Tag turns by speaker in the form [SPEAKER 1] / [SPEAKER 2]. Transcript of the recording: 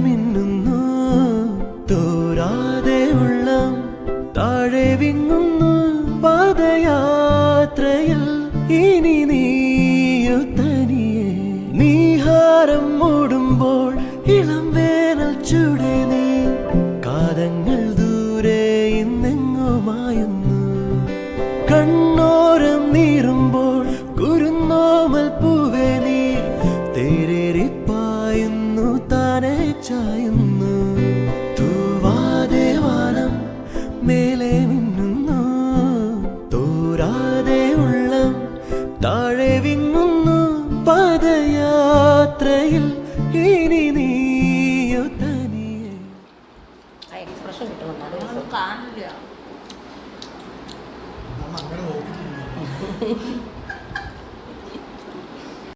[SPEAKER 1] മിന്നുന്നു തോരാതെ ഉള്ളം താഴെ വിങ്ങുന്നു പാദയാത്രയിൽ ഇനി നീയോ തനിയെ നീഹാരം മൂടുമ്പോൾ ഇളം വേനൽ ചൂടെ നീ കാതങ്ങൾ ദൂരെ ഇന്നെങ്ങുമായുന്നു കണ്ണോരം നീറുമ്പോൾ കുരുന്നോമൽ പൂവേ നീ തേരേറിപ്പായുന്നു താനെ ചായുന്നു തൂവാതെ വാനം മേലെ മിന്നുന്നു തോരാതെ ഉള്ളം താഴെ വിങ്ങുന്നു പാദയാത്രയിൽ ഇനി നീയോ തനിയെ.
[SPEAKER 2] എക്സ്പ്രഷൻ കിട്ടണം
[SPEAKER 3] കാണില്ല.